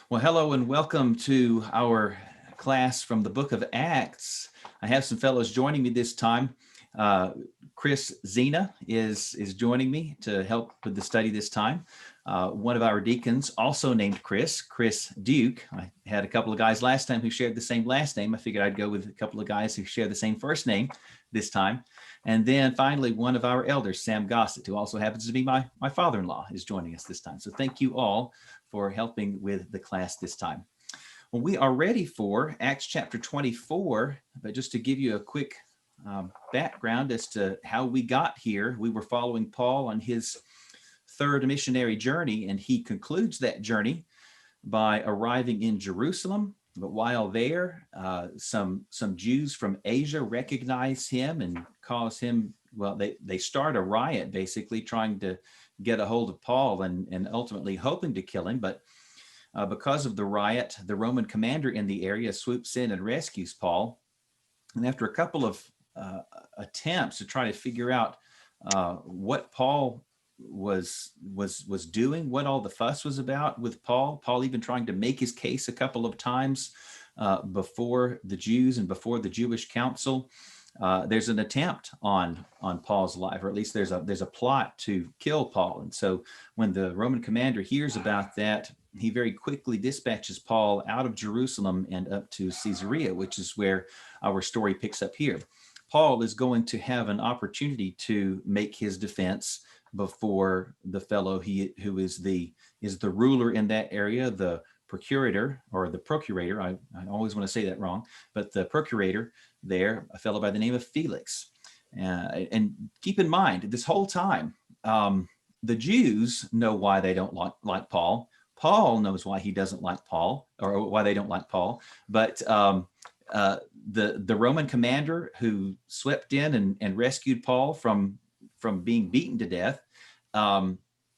Well, hello and welcome to our class from the book of Acts. I have some fellows joining me this time. Uh, Chris Zena is joining me to help with the study this time. One of our deacons, also named Chris Duke. I had a couple of guys last time who shared the same last name. I figured I'd go with a couple of guys who share the same first name this time. And then finally, one of our elders, Sam Gossett, who also happens to be my father-in-law, is joining us this time. So thank you all for helping with the class this time. Well, we are ready for Acts chapter 24, but just to give you a quick background as to how we got here, we were following Paul on his third missionary journey, and he concludes that journey by arriving in Jerusalem. But while there, some Jews from Asia recognize him and cause him, well, they start a riot, basically trying to get a hold of Paul and ultimately hoping to kill him. But because of the riot, the Roman commander in the area swoops in and rescues Paul. And after a couple of attempts to try to figure out what Paul was doing, what all the fuss was about with Paul even trying to make his case a couple of times before the Jews and before the Jewish council. There's an attempt on Paul's life, or at least there's a plot to kill Paul. And so when the Roman commander hears about that, he very quickly dispatches Paul out of Jerusalem and up to Caesarea, which is where our story picks up here. Paul is going to have an opportunity to make his defense before the fellow who is the ruler in that area, the procurator. I always want to say that wrong, but the procurator there, a fellow by the name of Felix. And keep in mind, this whole time, the Jews know why they don't like Paul. Paul knows why he doesn't like Paul, or why they don't like Paul. But the Roman commander who swept in and rescued Paul from being beaten to death,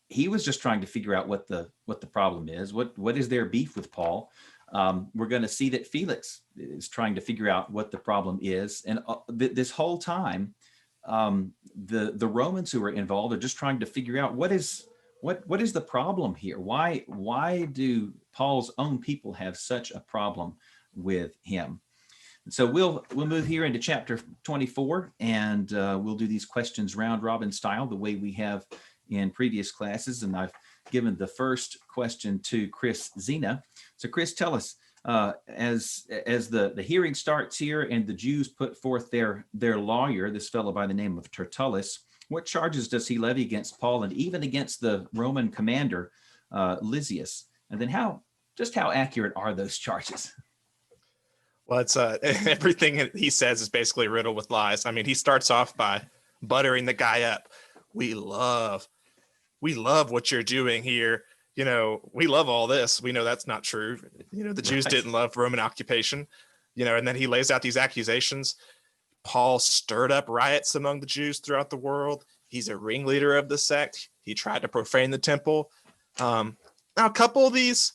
he was just trying to figure out what the problem is. What is their beef with Paul? We're going to see that Felix is trying to figure out what the problem is, and this whole time, the Romans who are involved are just trying to figure out what is the problem here. Why do Paul's own people have such a problem with him? And so we'll move here into chapter 24, and we'll do these questions round robin style, the way we have in previous classes. And I've given the first question to Chris Zena. So Chris, tell us, as the hearing starts here and the Jews put forth their lawyer, this fellow by the name of Tertullus, what charges does he levy against Paul and even against the Roman commander, Lysias? And then how accurate are those charges? Well, it's everything he says is basically riddled with lies. I mean, he starts off by buttering the guy up. We love what you're doing here. You know, we love all this. We know that's not true. You know, the Jews didn't love Roman occupation, and then he lays out these accusations. Paul stirred up riots among the Jews throughout the world. He's a ringleader of the sect. He tried to profane the temple. Now, a couple of these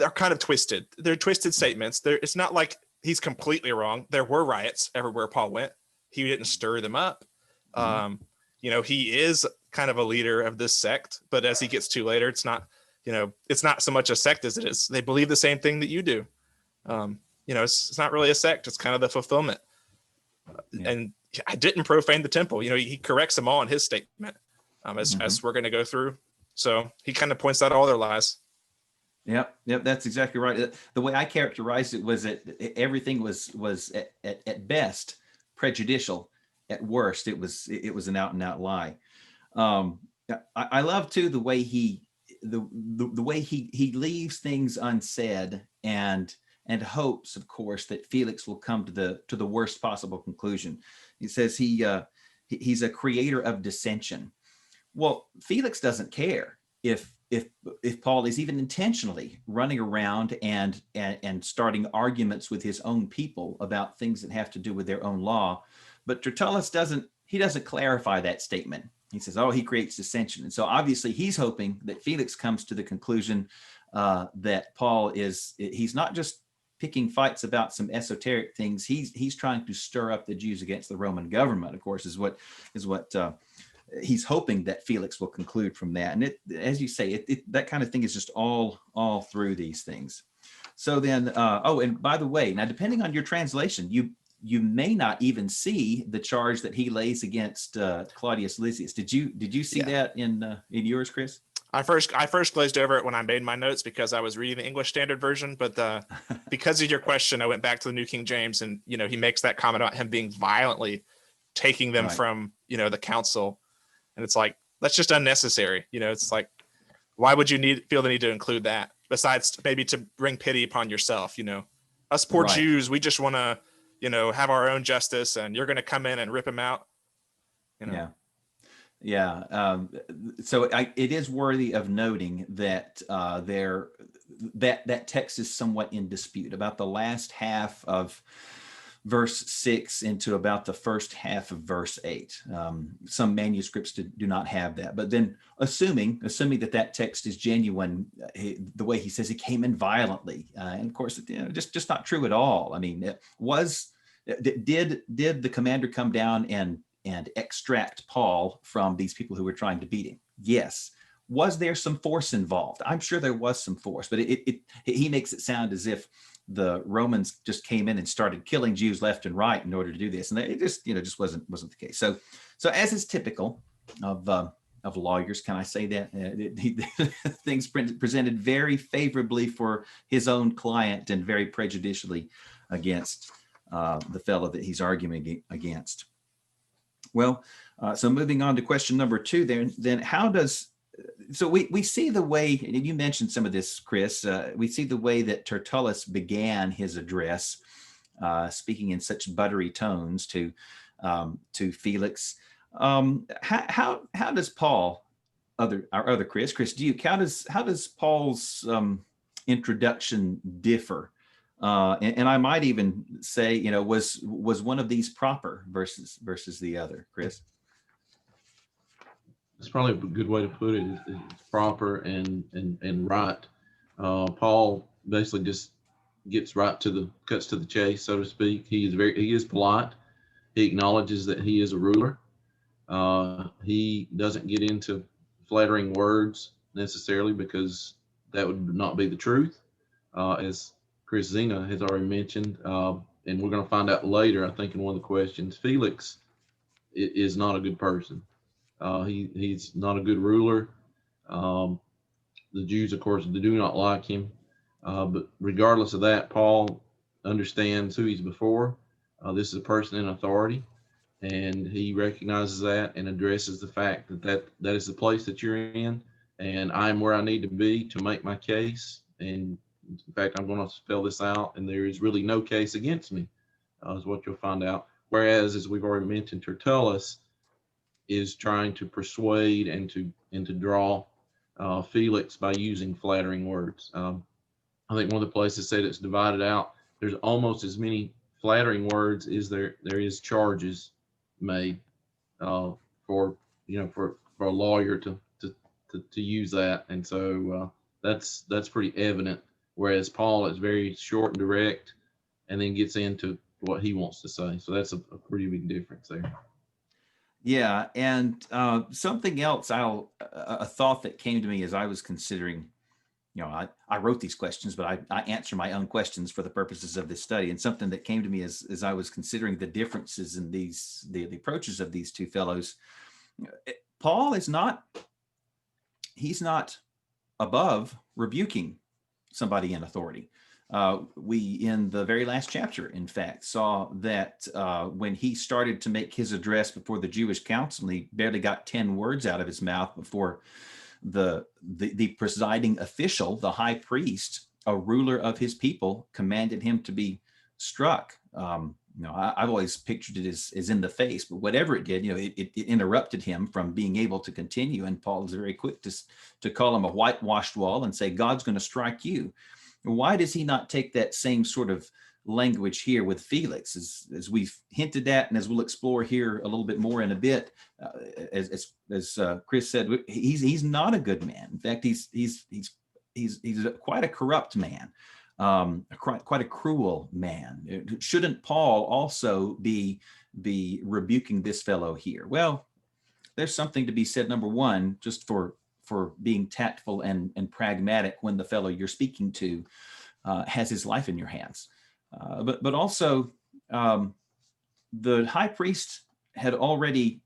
are kind of twisted. They're twisted statements. It's not like he's completely wrong. There were riots everywhere Paul went. He didn't stir them up. He is kind of a leader of this sect, but as he gets to later, it's not so much a sect as it is. They believe the same thing that you do. It's not really a sect. It's kind of the fulfillment. And I didn't profane the temple. He corrects them all in his statement as we're going to go through. So he kind of points out all their lies. Yep, that's exactly right. The way I characterized it was that everything was at best prejudicial. At worst, it was an out and out lie. I love too the way he leaves things unsaid and hopes, of course, that Felix will come to the worst possible conclusion. He says he's a creator of dissension. Well, Felix doesn't care if Paul is even intentionally running around and starting arguments with his own people about things that have to do with their own law. But Tertullus doesn't clarify that statement. He says, he creates dissension. And so obviously he's hoping that Felix comes to the conclusion that Paul he's not just picking fights about some esoteric things. He's trying to stir up the Jews against the Roman government, of course, is what he's hoping that Felix will conclude from that. And it, as you say, that kind of thing is just all through these things. So then, oh, and by the way, now depending on your translation, you may not even see the charge that he lays against Claudius Lysias. Did you see that in yours, Chris? I first glazed over it when I made my notes because I was reading the English Standard Version, but because of your question, I went back to the New King James, and he makes that comment about him being violently taking them from the council, and it's like, that's just unnecessary. It's like, why would you feel the need to include that, besides maybe to bring pity upon yourself? Us poor Jews, we just want to have our own justice, and you're going to come in and rip him out. Yeah. So it is worthy of noting that that text is somewhat in dispute about the last half of verse 6 into about the first half of verse 8. Some manuscripts do not have that, but then assuming that text is genuine, the way he says he came in violently, and of course, just not true at all. I mean, did the commander come down and extract Paul from these people who were trying to beat him? Yes. Was there some force involved? I'm sure there was some force, but he makes it sound as if the Romans just came in and started killing Jews left and right in order to do this, and it just wasn't the case. So as is typical of lawyers, can I say that things presented very favorably for his own client and very prejudicially against the fellow that he's arguing against. Well, so moving on to question number 2, then how does, so we see the way, and you mentioned some of this, Chris, we see the way that Tertullus began his address, speaking in such buttery tones to Felix. How does Paul, our other Chris Duke, how does Paul's introduction differ? And I might even say, was one of these proper versus the other, Chris? That's probably a good way to put it. It's proper and right. Paul basically just cuts to the chase, so to speak. He is polite. He acknowledges that he is a ruler. He doesn't get into flattering words necessarily, because that would not be the truth, as Chris Zena has already mentioned, and we're going to find out later, I think, in one of the questions. Felix is not a good person. He's not a good ruler. The Jews, of course, do not like him. But regardless of that, Paul understands who he's before. This is a person in authority, and he recognizes that and addresses the fact that is the place that you're in, and I'm where I need to be to make my case. And in fact, I'm going to spell this out, and there is really no case against me, is what you'll find out. Whereas, as we've already mentioned, Tertullus is trying to persuade and to draw Felix by using flattering words. I think one of the places said it's divided out. There's almost as many flattering words as there is charges made for a lawyer to use that, and so that's pretty evident. Whereas Paul is very short and direct, and then gets into what he wants to say. So that's a pretty big difference there. Yeah, and something else, a thought that came to me as I was considering, I wrote these questions, but I answer my own questions for the purposes of this study. And something that came to me as I was considering the differences in the approaches of these two fellows. Paul he's not above rebuking somebody in authority. We, in the very last chapter, in fact, saw that when he started to make his address before the Jewish council, he barely got 10 words out of his mouth before the presiding official, the high priest, a ruler of his people, commanded him to be struck. I've always pictured it as in the face, but whatever it did, it interrupted him from being able to continue. And Paul is very quick to call him a whitewashed wall and say, God's going to strike you. Why does he not take that same sort of language here with Felix, as we've hinted at, and as we'll explore here a little bit more in a bit? As Chris said, he's not a good man. In fact, he's quite a corrupt man, quite a cruel man. Shouldn't Paul also be rebuking this fellow here? Well, there's something to be said, number one, just for being tactful and pragmatic when the fellow you're speaking to has his life in your hands. But also, the high priest had already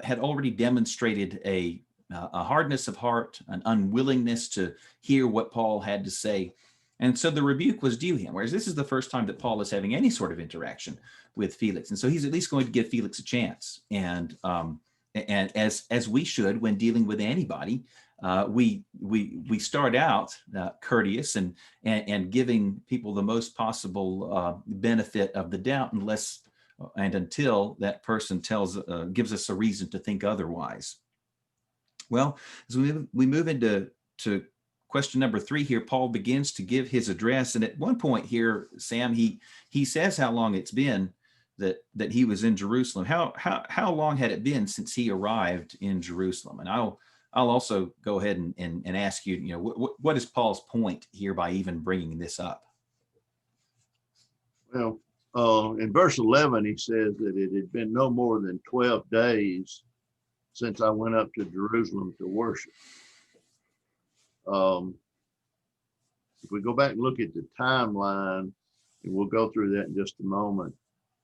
demonstrated a hardness of heart, an unwillingness to hear what Paul had to say. And so the rebuke was due him, whereas this is the first time that Paul is having any sort of interaction with Felix. And so he's at least going to give Felix a chance. And as we should when dealing with anybody, we start out courteous and giving people the most possible benefit of the doubt, until that person gives us a reason to think otherwise. Well, as we move into question number 3 here, Paul begins to give his address, and at one point here, Sam, he says how long it's been that he was in Jerusalem. How long had it been since he arrived in Jerusalem? And I'll also go ahead and ask you, what is Paul's point here by even bringing this up? Well, in verse 11, he says that it had been no more than 12 days since I went up to Jerusalem to worship. If we go back and look at the timeline, and we'll go through that in just a moment,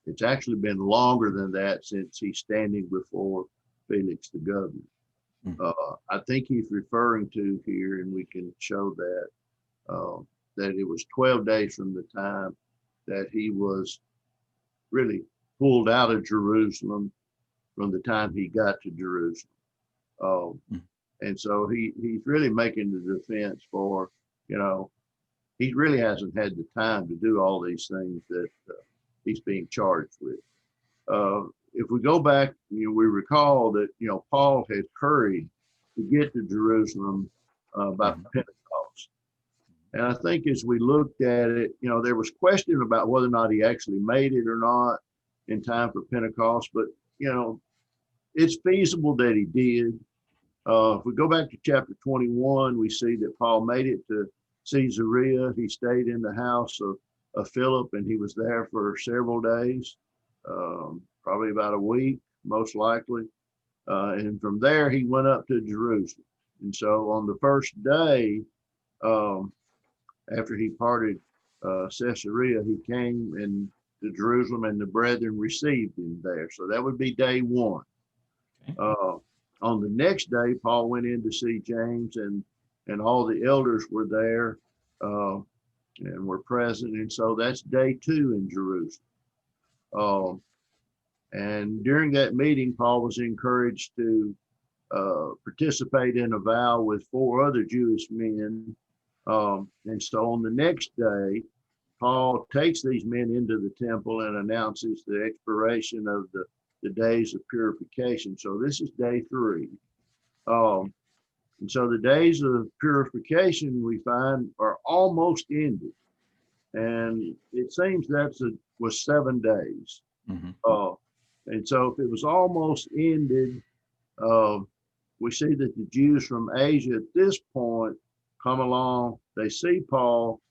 it's actually been longer than that since he's standing before Felix the governor. I think he's referring to here, and we can show that, that it was 12 days from the time that he was really pulled out of Jerusalem from the time he got to Jerusalem. And so he's really making the defense for, he really hasn't had the time to do all these things that he's being charged with. If we go back, we recall that, Paul had hurried to get to Jerusalem by Pentecost. And I think as we looked at it, there was question about whether or not he actually made it or not in time for Pentecost, but, it's feasible that he did. If we go back to chapter 21, we see that Paul made it to Caesarea. He stayed in the house of Philip, and he was there for several days, probably about a week, most likely. And from there, he went up to Jerusalem. And so on the first day, after he parted Caesarea, he came to Jerusalem, and the brethren received him there. So that would be day 1. On the next day, Paul went in to see James, and all the elders were there and were present. And so that's day 2 in Jerusalem. And during that meeting, Paul was encouraged to participate in a vow with 4 other Jewish men. And so on the next day, Paul takes these men into the temple and announces the expiration of the days of purification. So this is day 3. And so the days of purification, we find, are almost ended. And it seems was 7 days. And so if it was almost ended, we see that the Jews from Asia at this point come along, they see Paul,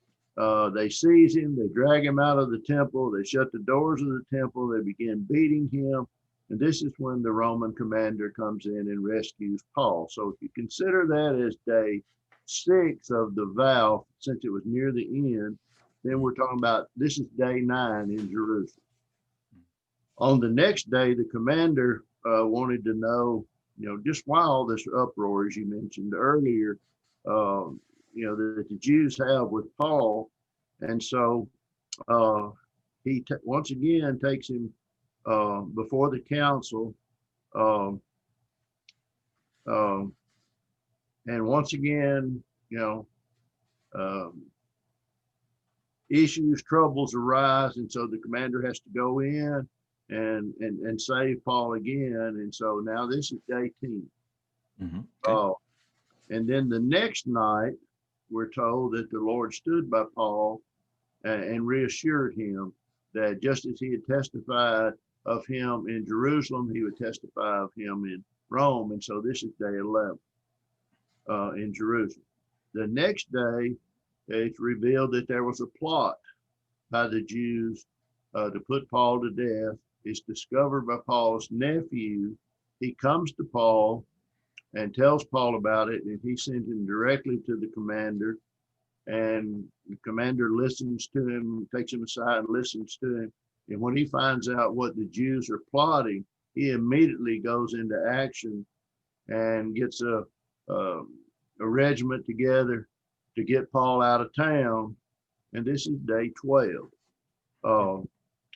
they seize him, they drag him out of the temple, they shut the doors of the temple, they begin beating him. And this is when the Roman commander comes in and rescues Paul. So if you consider that as day 6 of the vow, since it was near the end, then we're talking about, this is day 9 in Jerusalem. On the next day, the commander wanted to know, just why all this uproar, as you mentioned earlier, that the Jews have with Paul. And so he once again takes him before the council, and once again, troubles arise, and so the commander has to go in and save Paul again. And so now this is day 10. Okay. And then the next night, we're told that the Lord stood by Paul and reassured him that just as he had testified of him in Jerusalem, he would testify of him in Rome. And so this is day 11 in Jerusalem. The next day, it's revealed that there was a plot by the Jews to put Paul to death. It's discovered by Paul's nephew. he comes to Paul and tells Paul about it, and he sends him directly to the commander. And the commander listens to him, takes him aside and listens to him. And when he finds out what the Jews are plotting, he immediately goes into action and gets a regiment together to get Paul out of town. And this is day 12.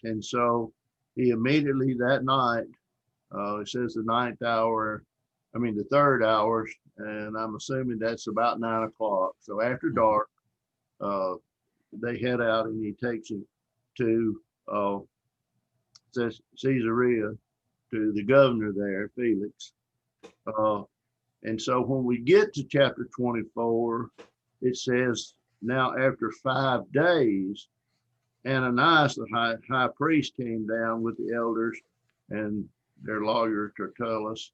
And so he immediately that night, it says the third hour, and I'm assuming that's about 9 o'clock. So after dark, they head out, and he takes him to Caesarea, to the governor there, Felix. And so when we get to chapter 24, it says, now after 5 days, Ananias, the high priest, came down with the elders and their lawyer Tertullus.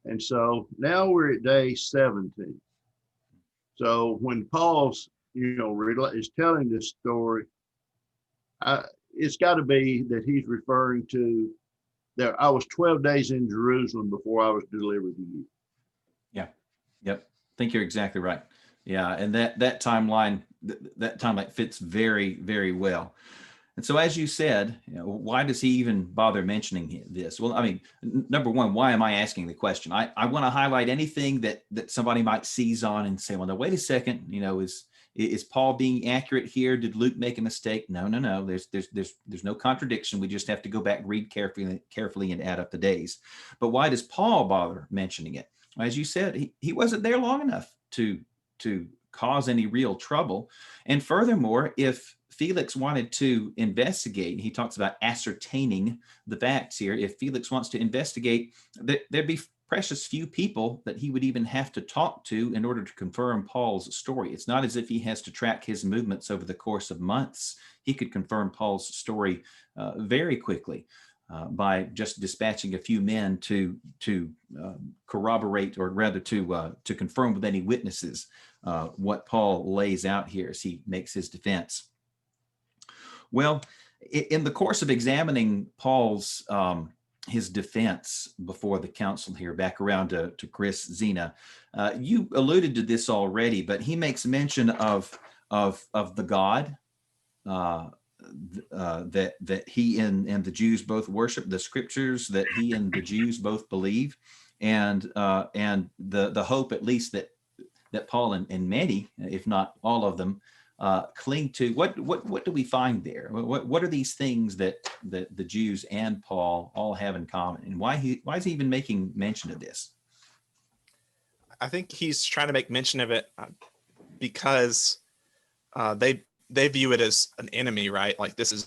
And so now we're at day 17. So when Paul's, is telling this story, it's got to be that he's referring to that I was 12 days in Jerusalem before I was delivered to you. Yeah. Yep. I think you're exactly right. Yeah. And that timeline, fits very, very well. And so, as you said, why does he even bother mentioning this? Well, I mean, number one, why am I asking the question? I want to highlight anything that somebody might seize on and say, well, now, wait a second, is Paul being accurate here? Did Luke make a mistake? No. There's no contradiction. We just have to go back, read carefully and add up the days. But why does Paul bother mentioning it? As you said, he wasn't there long enough to cause any real trouble. And furthermore, if Felix wanted to investigate, he talks about ascertaining the facts here. If Felix wants to investigate, there'd be precious few people that he would even have to talk to in order to confirm Paul's story. It's not as if he has to track his movements over the course of months. He could confirm Paul's story very quickly by just dispatching a few men to corroborate, or rather to confirm with any witnesses what Paul lays out here as he makes his defense. Well, in the course of examining Paul's his defense before the council here, back around to Chris Zena, you alluded to this already, but he makes mention of the God that he and the Jews both worship, the scriptures that he and the Jews both believe, and the hope, at least, that Paul and many, if not all of them, cling to. What do we find there? What are these things that the Jews and Paul all have in common, and why is he even making mention of this? I think he's trying to make mention of it because they view it as an enemy, right? Like, this is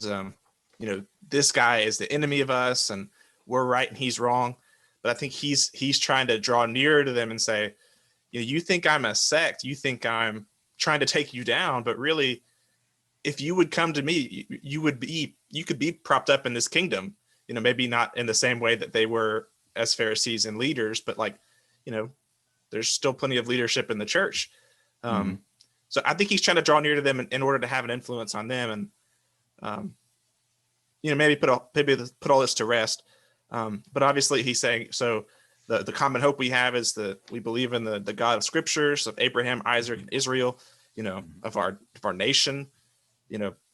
this guy is the enemy of us, and we're right and he's wrong. But I think he's trying to draw nearer to them and say, you think I'm a sect, you think I'm trying to take you down, but really, if you would come to me, you could be propped up in this kingdom. Maybe not in the same way that they were as Pharisees and leaders, but there's still plenty of leadership in the church. So I think he's trying to draw near to them in order to have an influence on them, and maybe put all this to rest. But obviously, he's saying, so the common hope we have is that we believe in the God of scriptures, of Abraham, Isaac, and Israel, of our nation,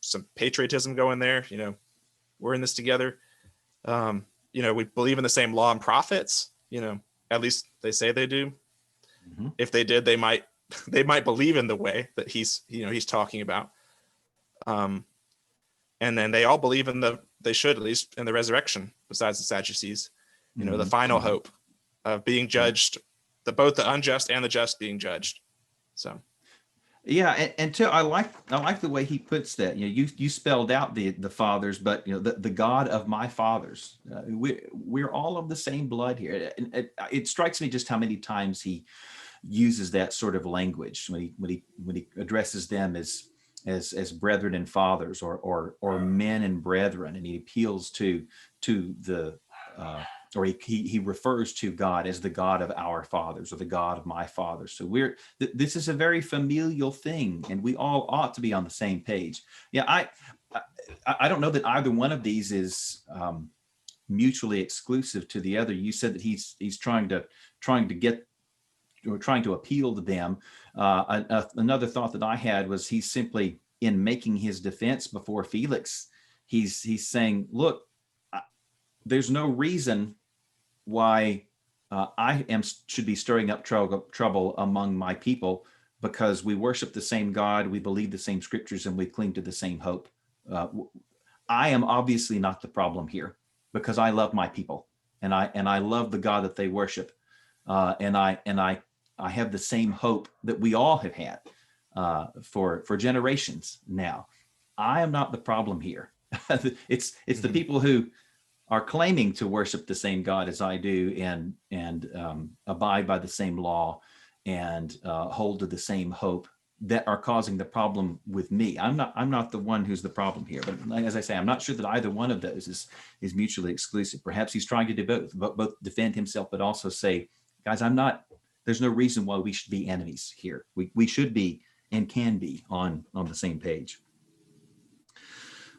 some patriotism going there. We're in this together. We believe in the same law and prophets, at least they say they do. Mm-hmm. If they did, they might believe in the way that he's talking about. And then they all believe they should, at least, in the resurrection, besides the Sadducees, the final hope of being judged, both the unjust and the just being judged. So. Yeah, and too, I like the way he puts that. You spelled out the fathers, but the God of my fathers. We're all of the same blood here. And it strikes me just how many times he uses that sort of language when he addresses them as brethren and fathers, or men and brethren, and he appeals to the or he refers to God as the God of our fathers, or the God of my fathers. So this is a very familial thing, and we all ought to be on the same page. Yeah, I don't know that either one of these is mutually exclusive to the other. You said that he's trying to get, or trying to appeal to them. Another thought that I had was he's simply, in making his defense before Felix, he's saying, look, there's no reason why should be stirring up trouble among my people, because we worship the same God, we believe the same scriptures, and we cling to the same hope. I am obviously not the problem here, because I love my people, and I love the God that they worship, and I have the same hope that we all have had for generations now. I am not the problem here. It's the people who are claiming to worship the same God as I do, and abide by the same law, and hold to the same hope, that are causing the problem with me. I'm not the one who's the problem here. But as I say, I'm not sure that either one of those is mutually exclusive. Perhaps he's trying to do both defend himself, but also say, guys, there's no reason why we should be enemies here. We should be and can be on the same page.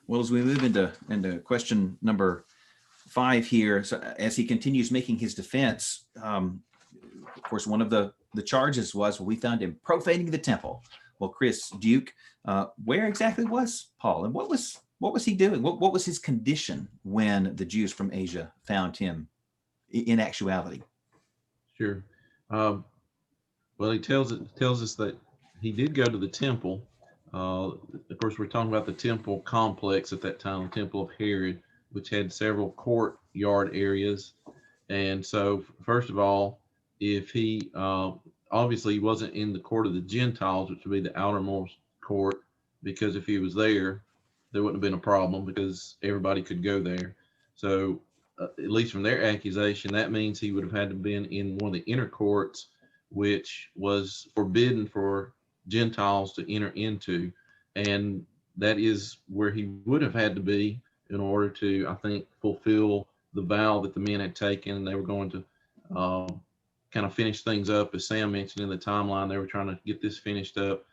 Well, as we move into question number 5 here, so as he continues making his defense, of course, one of the charges was, we found him profaning the temple. Well, Chris Duke, where exactly was Paul, and what was he doing? What was his condition when the Jews from Asia found him in actuality? Sure. Well, he tells us that he did go to the temple. Of course, we're talking about the temple complex at that time, the Temple of Herod, which had several courtyard areas. And so, first of all, if he obviously he wasn't in the court of the Gentiles, which would be the outermost court, because if he was there wouldn't have been a problem, because everybody could go there. So at least from their accusation, that means he would have had to been in one of the inner courts, which was forbidden for Gentiles to enter into. And that is where he would have had to be in order to, I think, fulfill the vow that the men had taken. They were going to kind of finish things up, as Sam mentioned in the timeline. They were trying to get this finished up,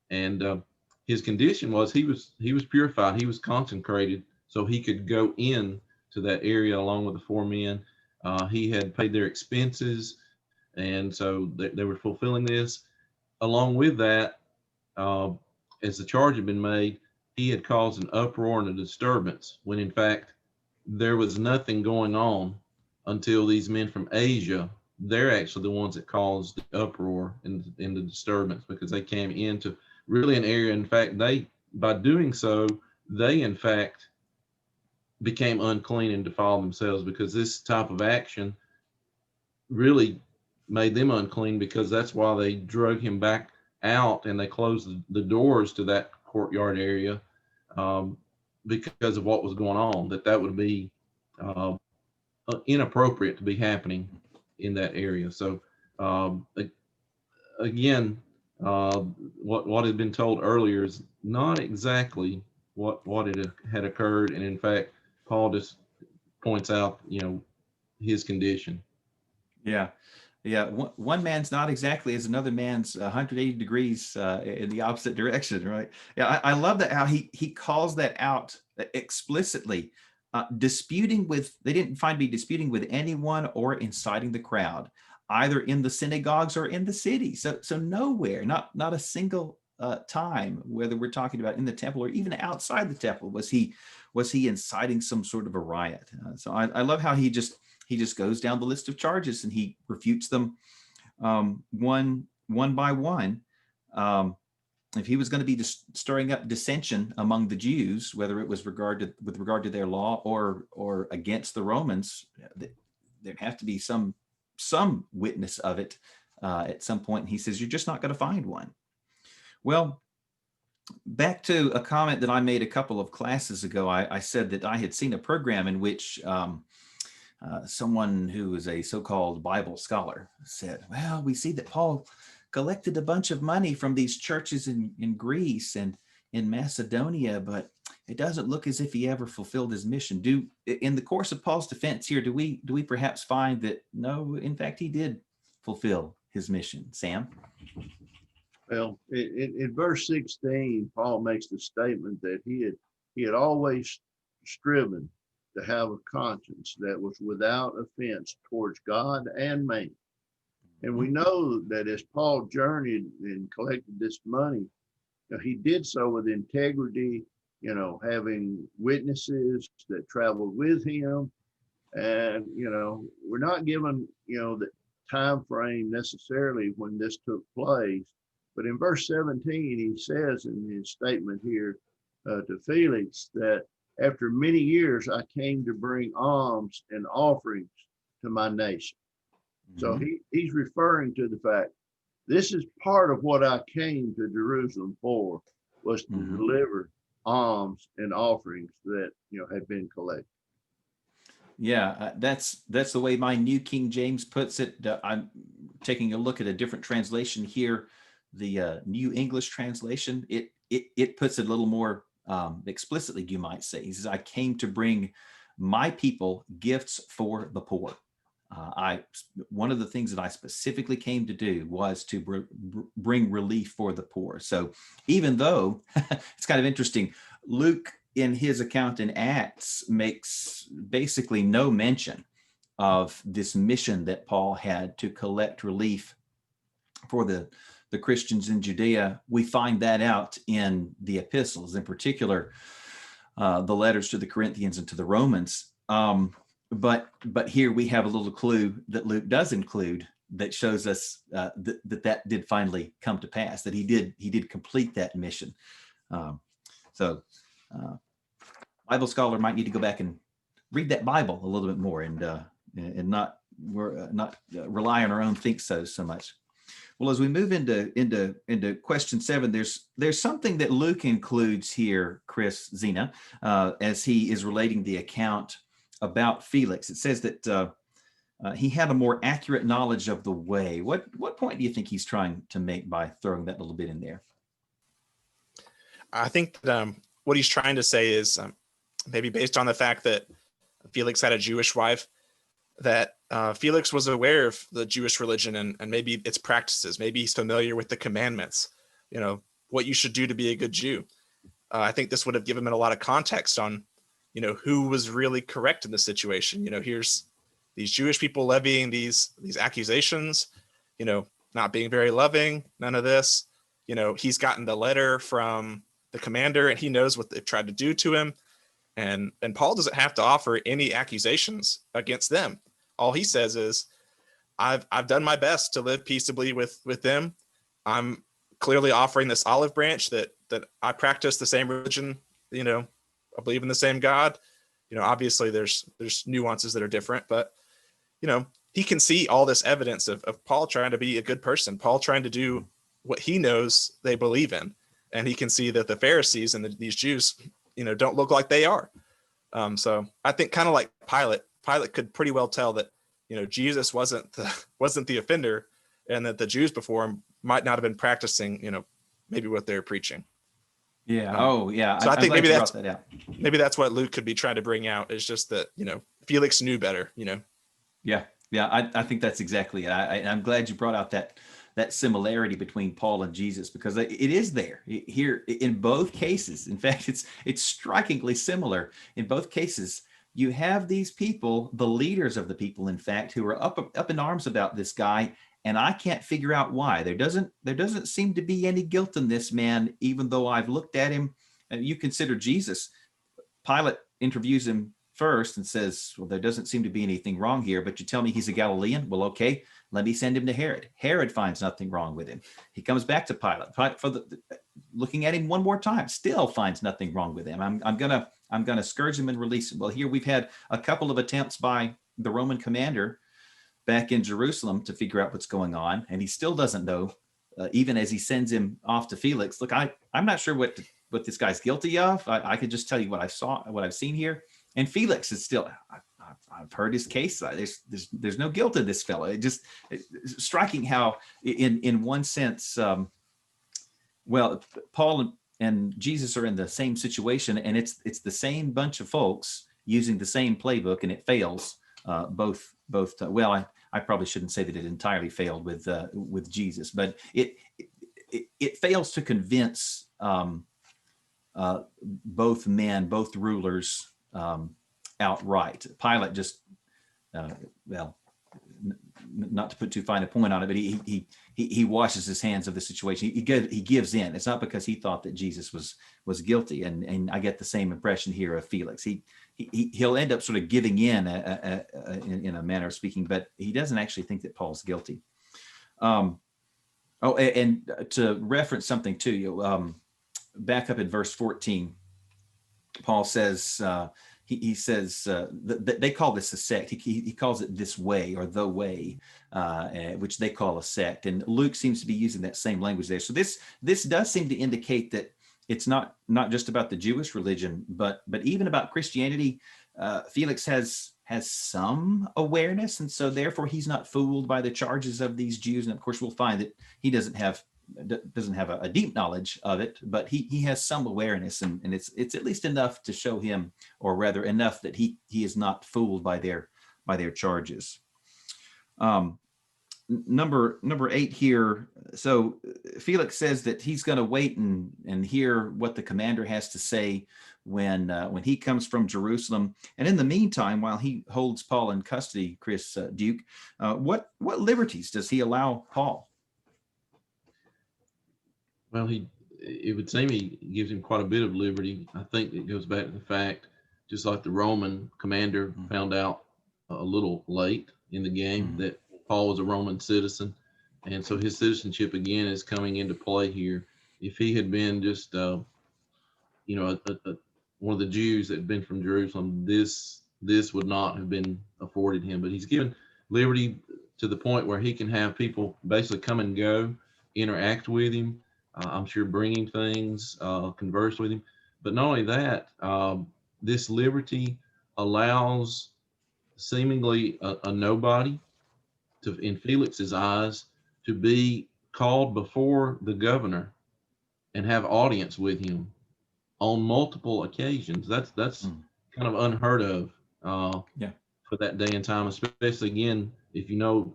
and his condition was he was purified, he was consecrated, so he could go in to that area along with the 4 men. He had paid their expenses, and so they were fulfilling this. Along with that, as the charge had been made, he had caused an uproar and a disturbance, when in fact there was nothing going on until these men from Asia, they're actually the ones that caused the uproar and the disturbance, because they came into really an area. In fact, by doing so, they in fact became unclean and defiled themselves, because this type of action really made them unclean, because that's why they drug him back out and they closed the doors to that courtyard area, because of what was going on, that would be inappropriate to be happening in that area. So again, what had been told earlier is not exactly what had occurred, and in fact, Paul just points out, his condition. Yeah. One man's not exactly as another man's 180 degrees in the opposite direction, right? Yeah, I love that, how he calls that out explicitly. They didn't find me disputing with anyone or inciting the crowd, either in the synagogues or in the city. So nowhere, not a single time, whether we're talking about in the temple or even outside the temple, was he inciting some sort of a riot. So I love how he just goes down the list of charges and he refutes them one by one. If he was going to be stirring up dissension among the Jews, whether it was with regard to their law or against the Romans, there'd have to be some witness of it at some point. And he says, you're just not going to find one. Well, back to a comment that I made a couple of classes ago. I said that I had seen a program in which someone who is a so-called Bible scholar said, well, we see that Paul collected a bunch of money from these churches in Greece and in Macedonia, but it doesn't look as if he ever fulfilled his mission. In the course of Paul's defense here, do we perhaps find that no, in fact, he did fulfill his mission? Sam? Well, in verse 16, Paul makes the statement that he had always striven to have a conscience that was without offense towards God and man. And we know that as Paul journeyed and collected this money, he did so with integrity, having witnesses that traveled with him. And, we're not given, the time frame necessarily when this took place. But in verse 17, he says in his statement here to Felix that after many years, I came to bring alms and offerings to my nation. So he's referring to the fact, this is part of what I came to Jerusalem for, was to deliver alms and offerings that, had been collected. Yeah, that's the way my New King James puts it. I'm taking a look at a different translation here, the New English translation. It puts it a little more explicitly, you might say. He says, I came to bring my people gifts for the poor. One of the things that I specifically came to do was to bring relief for the poor. So even though it's kind of interesting, Luke in his account in Acts makes basically no mention of this mission that Paul had to collect relief for the Christians in Judea. We find that out in the epistles, in particular, the letters to the Corinthians and to the Romans. But here we have a little clue that Luke does include that shows us that did finally come to pass, that he did complete that mission. So Bible scholar might need to go back and read that Bible a little bit more and not rely on our own think so much. Well, as we move into question 7, there's something that Luke includes here, Chris, Zena, as he is relating the account about Felix. It says that he had a more accurate knowledge of the way. What point do you think he's trying to make by throwing that little bit in there? I think that, what he's trying to say is maybe based on the fact that Felix had a Jewish wife, that Felix was aware of the Jewish religion and maybe its practices. Maybe he's familiar with the commandments, what you should do to be a good Jew. I think this would have given him a lot of context on, who was really correct in the situation. Here's these Jewish people levying these accusations, not being very loving, none of this. He's gotten the letter from the commander and he knows what they've tried to do to him. And Paul doesn't have to offer any accusations against them. All he says is, I've done my best to live peaceably with them. I'm clearly offering this olive branch that I practice the same religion, I believe in the same God. Obviously there's nuances that are different, but he can see all this evidence of Paul trying to be a good person, Paul trying to do what he knows they believe in. And he can see that the Pharisees and these Jews, don't look like they are. So I think kind of like Pilate could pretty well tell that, Jesus wasn't the offender, and that the Jews before him might not have been practicing, maybe what they're preaching. Yeah. So I think maybe that's what Luke could be trying to bring out, is just that, Felix knew better, Yeah. I think that's exactly it. I'm glad you brought out that similarity between Paul and Jesus, because it is there here in both cases. In fact, it's strikingly similar in both cases. You have these people, the leaders of the people, in fact, who are up in arms about this guy, and I can't figure out why. There doesn't seem to be any guilt in this man, even though I've looked at him. You consider Jesus. Pilate interviews him first and says, well, there doesn't seem to be anything wrong here, but you tell me he's a Galilean? Well, okay, let me send him to Herod. Herod finds nothing wrong with him. He comes back to Pilate. Looking at him one more time, still finds nothing wrong with him. I'm gonna scourge him and release him. Well, here we've had a couple of attempts by the Roman commander back in Jerusalem to figure out what's going on, and he still doesn't know, even as he sends him off to Felix. Look, I'm not sure what this guy's guilty of. I could just tell you what I've seen here. And Felix is still, I've heard his case. There's no guilt in this fellow. It's striking how, in one sense, Paul and Jesus are in the same situation, and it's the same bunch of folks using the same playbook, and it fails both. I probably shouldn't say that it entirely failed with Jesus, but it fails to convince both men, both rulers, outright. Pilate just, well, not to put too fine a point on it, but he washes his hands of the situation. He gives in. It's not because he thought that Jesus was guilty, and I get the same impression here of Felix. He'll end up sort of giving in a manner of speaking, but he doesn't actually think that Paul's guilty. And to reference something to you, back up in verse 14, Paul says, he says that they call this a sect. He calls it this way, or the way, which they call a sect. And Luke seems to be using that same language there. So this does seem to indicate that it's not just about the Jewish religion, but even about Christianity. Felix has some awareness, and so therefore he's not fooled by the charges of these Jews. And of course, we'll find that he doesn't have a deep knowledge of it, but he has some awareness, and it's at least enough to show him, or rather enough that he is not fooled by their charges. Number 8 here. So Felix says that he's going to wait and hear what the commander has to say when he comes from Jerusalem. And in the meantime, while he holds Paul in custody, Chris Duke, what liberties does he allow Paul? Well, it would seem he gives him quite a bit of liberty. I think it goes back to the fact, just like the Roman commander found out a little late in the game that Paul was a Roman citizen. And so his citizenship again is coming into play here. If he had been just, one of the Jews that had been from Jerusalem, this would not have been afforded him. But he's given liberty to the point where he can have people basically come and go, interact with him. I'm sure bringing things, converse with him. But not only that, this liberty allows seemingly a nobody in Felix's eyes to be called before the governor and have audience with him on multiple occasions. That's kind of unheard of for that day and time, especially again, if you know,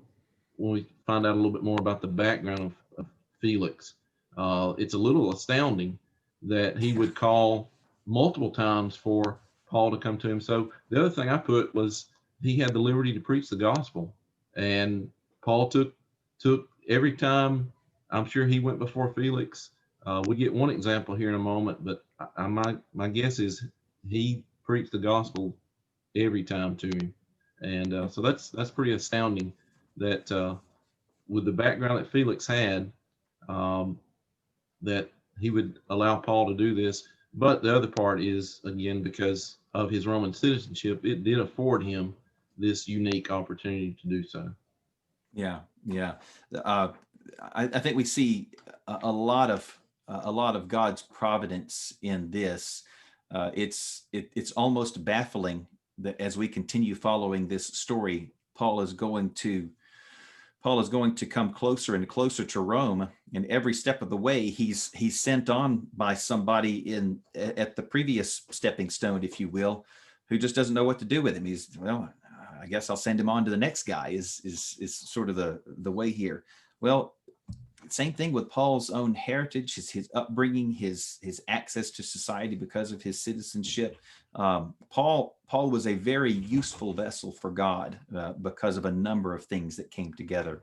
when we find out a little bit more about the background of Felix, it's a little astounding that he would call multiple times for Paul to come to him. So the other thing I put was he had the liberty to preach the gospel, and Paul took every time. I'm sure he went before Felix. We get one example here in a moment, but my guess is he preached the gospel every time to him, and so that's pretty astounding that with the background that Felix had, that he would allow Paul to do this. But the other part is, again, because of his Roman citizenship, it did afford him this unique opportunity to do so. Yeah. I think we see a lot of God's providence in this. It's almost baffling that as we continue following this story, Paul is going to come closer and closer to Rome, and every step of the way he's sent on by somebody at the previous stepping stone, if you will, who just doesn't know what to do with him. I guess I'll send him on to the next guy is sort of the way here. Well, same thing with Paul's own heritage, his upbringing, his access to society because of his citizenship. Paul was a very useful vessel for God because of a number of things that came together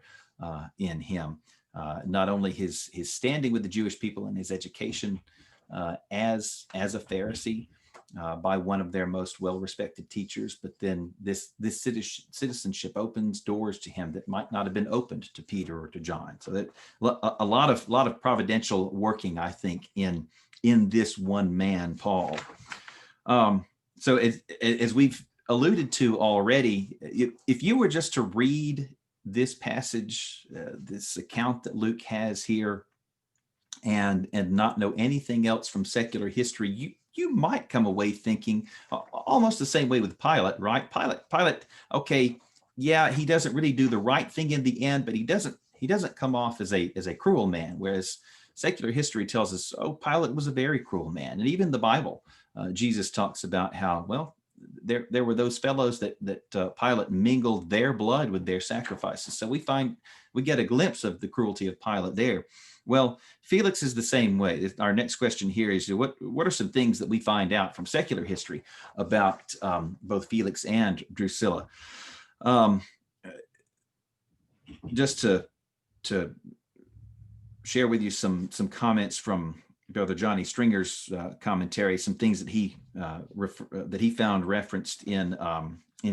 in him. Not only his standing with the Jewish people and his education as a Pharisee by one of their most well-respected teachers, but then this citizenship opens doors to him that might not have been opened to Peter or to John. So that a lot of providential working, I think, in this one man, Paul. So as we've alluded to already, if you were just to read this passage, this account that Luke has here, and not know anything else from secular history, you might come away thinking almost the same way with Pilate, right? Pilate, okay, yeah, he doesn't really do the right thing in the end, but he doesn't come off as a cruel man, whereas secular history tells us, Pilate was a very cruel man. And even the Bible, Jesus talks about how, well, there were those fellows that Pilate mingled their blood with their sacrifices. So we get a glimpse of the cruelty of Pilate there. Well, Felix is the same way. Our next question here is, what are some things that we find out from secular history about both Felix and Drusilla? Just to share with you some comments from Brother Johnny Stringer's commentary, some things that he found referenced in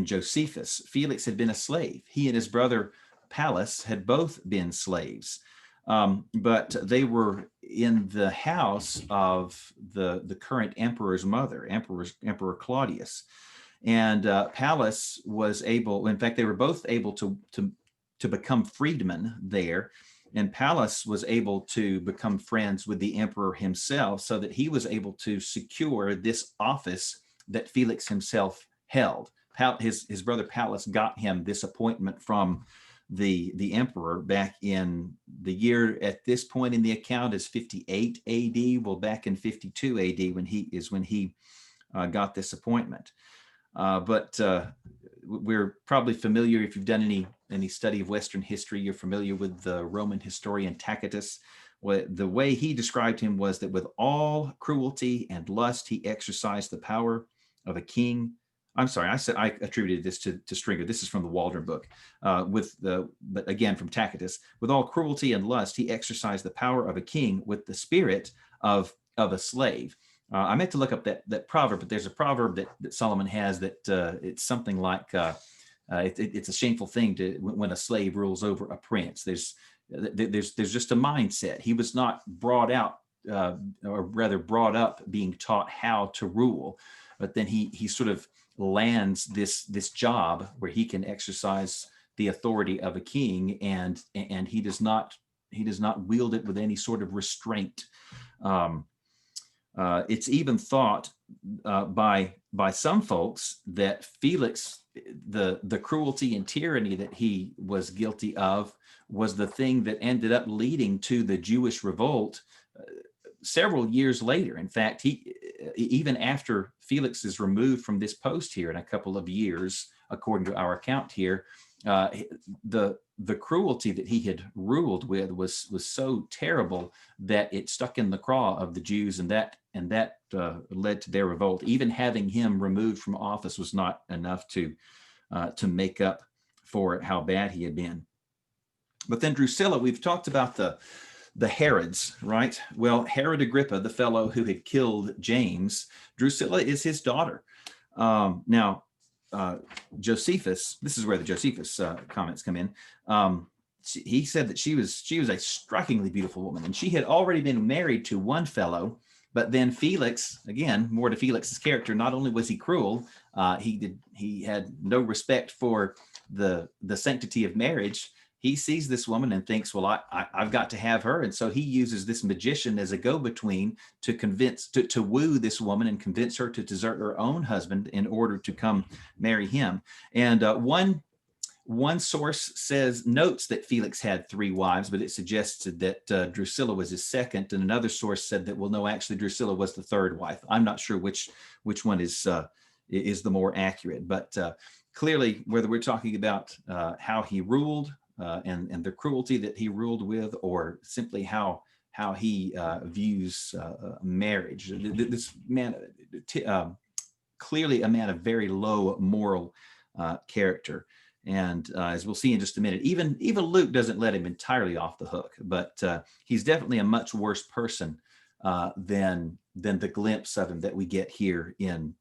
Josephus. Felix had been a slave. He and his brother Pallas had both been slaves, but they were in the house of the current emperor's mother, Emperor Claudius, and Pallas was able. In fact, they were both able to become freedmen there. And Pallas was able to become friends with the emperor himself, so that he was able to secure this office that Felix himself held. His brother Pallas got him this appointment from the emperor back in the year, at this point in the account, is 58 AD. Well, back in 52 AD when he got this appointment. But we're probably familiar, if you've done any study of Western history, you're familiar with the Roman historian Tacitus. The way he described him was that with all cruelty and lust, he exercised the power of a king. I'm sorry, I attributed this to Stringer. This is from the Waldron book. But again, from Tacitus, with all cruelty and lust, he exercised the power of a king with the spirit of a slave. I meant to look up that proverb, but there's a proverb that Solomon has that it's something like, it's a shameful thing when a slave rules over a prince. There's just a mindset. He was not brought out, or rather brought up being taught how to rule, but then he sort of lands this job where he can exercise the authority of a king, and he does not wield it with any sort of restraint. It's even thought by some folks that Felix, the cruelty and tyranny that he was guilty of, was the thing that ended up leading to the Jewish revolt several years later. In fact, even after Felix is removed from this post here in a couple of years, according to our account here, the cruelty that he had ruled with was so terrible that it stuck in the craw of the Jews, and that led to their revolt. Even having him removed from office was not enough to make up for how bad he had been. But then Drusilla, we've talked about the Herods, right? Well, Herod Agrippa, the fellow who had killed James, Drusilla is his daughter. Now, Josephus, this is where the Josephus comments come in. He said that she was a strikingly beautiful woman, and she had already been married to one fellow. But then Felix, again, more to Felix's character, not only was he cruel, he had no respect for the sanctity of marriage. He sees this woman and thinks, well, I've got to have her. And so he uses this magician as a go-between to woo this woman and convince her to desert her own husband in order to come marry him. And one source notes that Felix had 3 wives, but it suggested that Drusilla was his second. And another source said that, well, no, actually Drusilla was the 3rd wife. I'm not sure which one is the more accurate, but clearly, whether we're talking about how he ruled, and the cruelty that he ruled with, or simply how he views marriage. This man, clearly a man of very low moral character. And as we'll see in just a minute, even Luke doesn't let him entirely off the hook, but he's definitely a much worse person than the glimpse of him that we get here in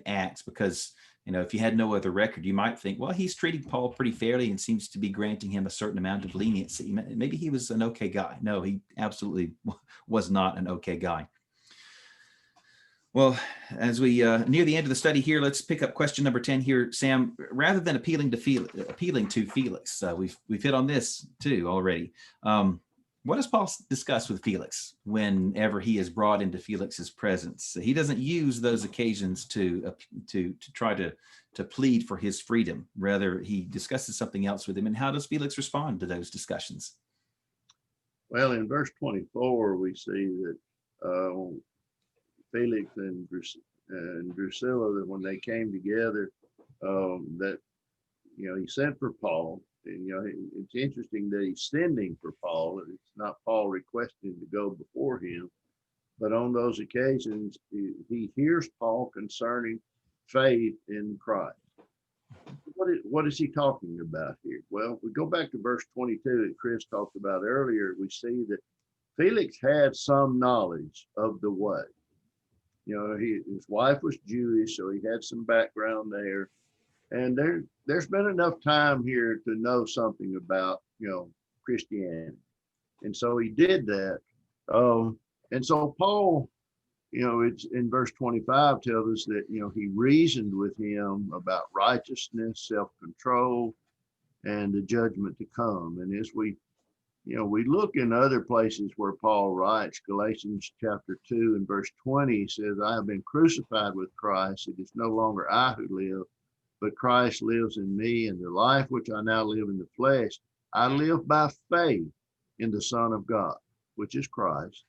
Acts, because if you had no other record, you might think, well, he's treating Paul pretty fairly and seems to be granting him a certain amount of leniency. Maybe he was an okay guy. No, he absolutely was not an okay guy. Well, as we near the end of the study here, let's pick up question number 10 here, Sam. Rather than appealing to Felix, we've hit on this too already. What does Paul discuss with Felix whenever he is brought into Felix's presence? He doesn't use those occasions to try to plead for his freedom. Rather, he discusses something else with him. And how does Felix respond to those discussions? Well, in verse 24, we see that Felix and and Drusilla, that when they came together, that, he sent for Paul. And, it's interesting that he's sending for Paul, and it's not Paul requesting to go before him. But on those occasions, he hears Paul concerning faith in Christ. What is he talking about here? Well, if we go back to verse 22 that Chris talked about earlier, we see that Felix had some knowledge of the way. His wife was Jewish, so he had some background there. And there's been enough time here to know something about, Christianity. And so he did that. And so Paul, it's in verse 25 tells us that, he reasoned with him about righteousness, self-control, and the judgment to come. And as we look in other places where Paul writes, Galatians chapter 2 and verse 20 says, I have been crucified with Christ. It is no longer I who live, but Christ lives in me, and the life which I now live in the flesh, I live by faith in the Son of God, which is Christ,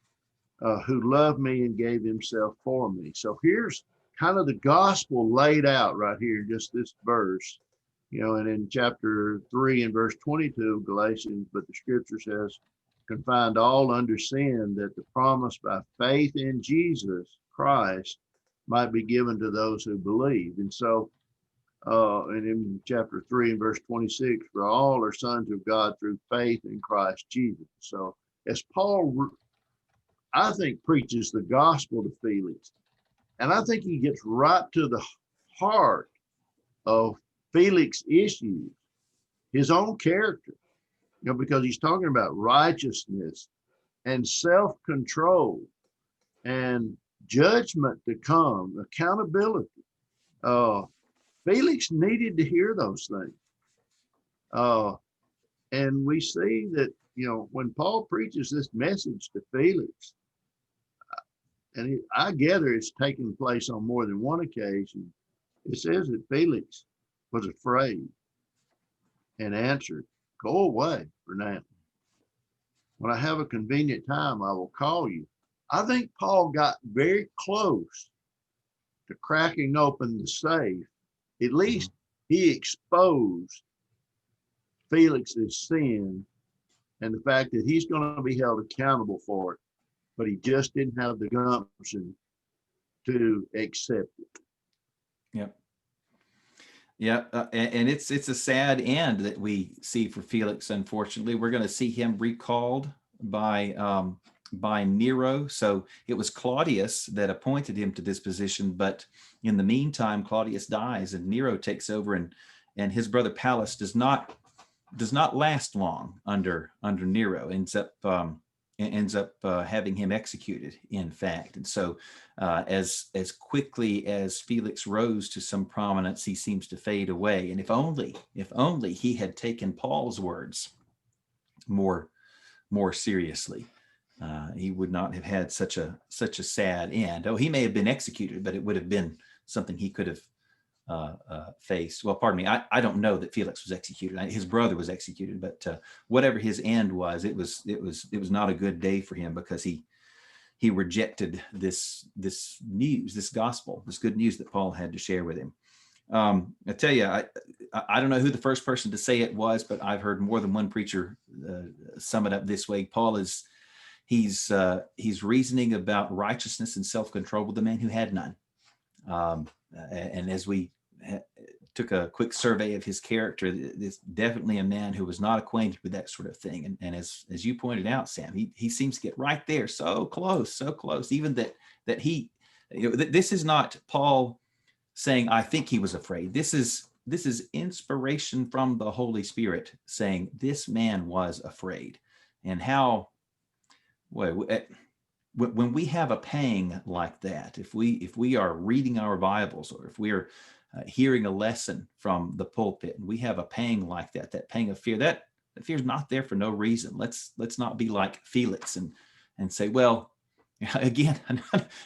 who loved me and gave himself for me. So here's kind of the gospel laid out right here, just this verse, and in chapter 3 and verse 22 of Galatians, but the scripture says, confined all under sin, that the promise by faith in Jesus Christ might be given to those who believe. And so, and in chapter 3 and verse 26, for all are sons of God through faith in Christ Jesus. So as Paul, I think, preaches the gospel to Felix, and I think he gets right to the heart of Felix' issues, his own character, because he's talking about righteousness and self-control and judgment to come, accountability. Felix needed to hear those things. And we see that, when Paul preaches this message to Felix, and I gather it's taken place on more than one occasion, it says that Felix was afraid and answered, go away for now. When I have a convenient time, I will call you. I think Paul got very close to cracking open the safe. At least he exposed Felix's sin and the fact that he's going to be held accountable for it, but he just didn't have the gumption to accept it. Yep. Yeah, and it's a sad end that we see for Felix. Unfortunately, we're going to see him recalled by Nero. So it was Claudius that appointed him to this position, but in the meantime, Claudius dies and Nero takes over, and his brother Pallas does not last long under Nero. Ends up having him executed, in fact. And so as quickly as Felix rose to some prominence, he seems to fade away. And if only he had taken Paul's words more seriously, he would not have had such a sad end. Oh, he may have been executed, but it would have been something he could have faced. Well, pardon me, I don't know that Felix was executed. His brother was executed, but whatever his end was, it was not a good day for him, because he rejected this news, this gospel, this good news that Paul had to share with him. I tell you, I don't know who the first person to say it was, but I've heard more than one preacher sum it up this way. Paul he's reasoning about righteousness and self-control with a man who had none. And as we took a quick survey of his character, it's definitely a man who was not acquainted with that sort of thing. And as you pointed out, Sam, he seems to get right there, so close, even that he, this is not Paul saying, I think he was afraid. This is inspiration from the Holy Spirit saying this man was afraid. And how, when we have a pang like that, if we are reading our Bibles, or if we are hearing a lesson from the pulpit, and we have a pang like that pang of fear, that fear is not there for no reason. Let's not be like Felix and say, well, again,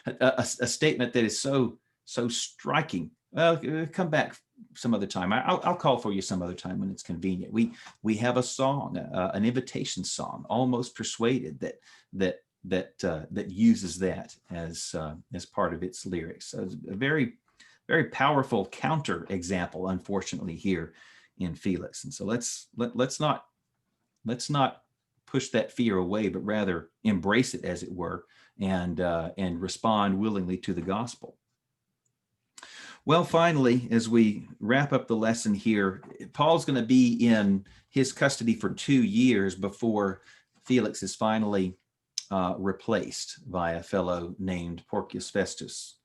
a statement that is so striking. Well, come back some other time. I'll call for you some other time when it's convenient. We have a song, an invitation song, Almost Persuaded, that that uses that as part of its lyrics. So it's a very, very powerful counter example, unfortunately, here in Felix. And so let's not push that fear away, but rather embrace it, as it were, and respond willingly to the gospel. Well, finally, as we wrap up the lesson here, Paul's going to be in his custody for 2 years before Felix is finally replaced by a fellow named Porcius Festus,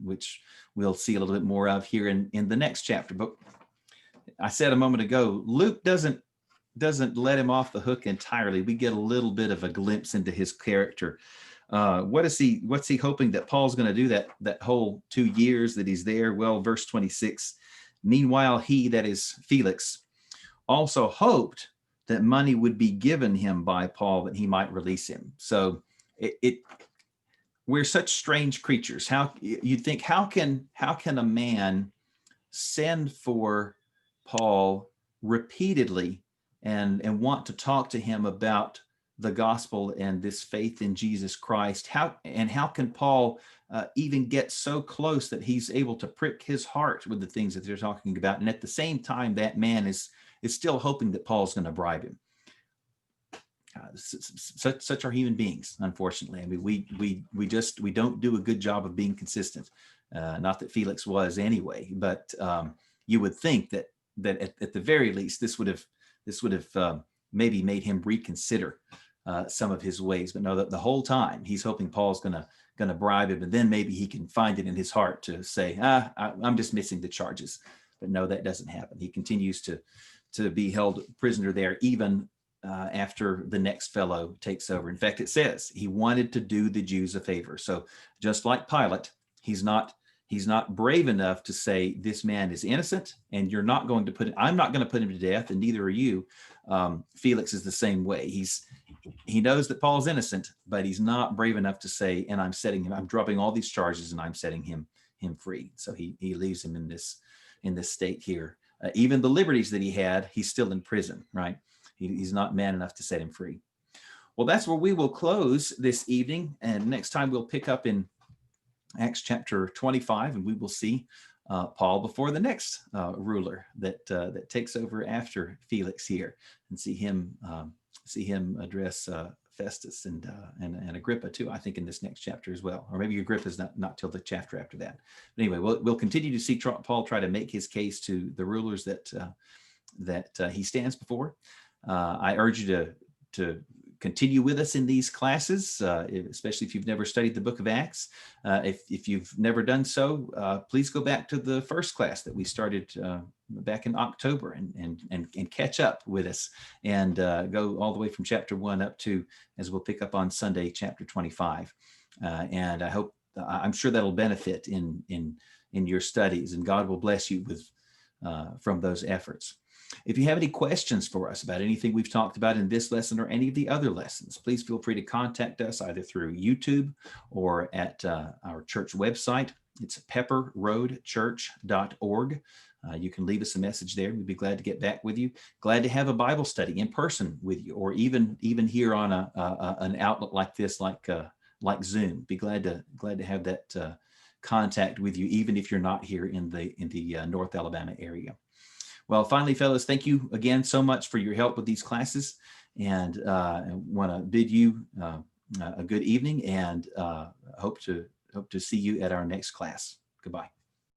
which we'll see a little bit more of here in the next chapter. But I said a moment ago, Luke doesn't let him off the hook entirely. We get a little bit of a glimpse into his character. What's he hoping that Paul's going to do that whole 2 years that he's there? Well, verse 26, meanwhile, he, that is Felix, also hoped that money would be given him by Paul that he might release him. So we're such strange creatures. How you'd think, how can a man send for Paul repeatedly and want to talk to him about the gospel and this faith in Jesus Christ? How can Paul even get so close that he's able to prick his heart with the things that they're talking about? And at the same time, that man is still hoping that Paul's going to bribe him. Such are human beings, unfortunately. I mean, we don't do a good job of being consistent. Not that Felix was anyway, but you would think that at the very least this would have maybe made him reconsider some of his ways. But no, that the whole time he's hoping Paul's gonna bribe him, and then maybe he can find it in his heart to say, I'm dismissing the charges. But no, that doesn't happen. He continues to be held prisoner there, even after the next fellow takes over. In fact, it says he wanted to do the Jews a favor. So just like Pilate, he's not brave enough to say this man is innocent, and I'm not going to put him to death, and neither are you. Felix is the same way. He knows that Paul's innocent, but he's not brave enough to say, and I'm dropping all these charges and I'm setting him free. So he leaves him in this state here. Even the liberties that he had, he's still in prison, right? He's not man enough to set him free. Well, that's where we will close this evening. And next time we'll pick up in Acts chapter 25, and we will see Paul before the next ruler that takes over after Felix here, and see him address Festus and Agrippa too, I think, in this next chapter as well. Or maybe Agrippa's not till the chapter after that. But anyway, we'll continue to see Paul try to make his case to the rulers that he stands before. I urge you to continue with us in these classes, especially if you've never studied the book of Acts. If you've never done so, please go back to the first class that we started back in October and catch up with us, and go all the way from chapter 1 up to, as we'll pick up on Sunday, chapter 25. And I'm sure that'll benefit in your studies, and God will bless you from those efforts. If you have any questions for us about anything we've talked about in this lesson or any of the other lessons, please feel free to contact us either through YouTube or at our church website. It's pepperroadchurch.org. You can leave us a message there. We'd be glad to get back with you. Glad to have a Bible study in person with you, or even here on an outlet like this, like Zoom. Be glad to have that contact with you, even if you're not here in the North Alabama area. Well, finally, fellows, thank you again so much for your help with these classes, and I want to bid you a good evening, and hope to see you at our next class. Goodbye.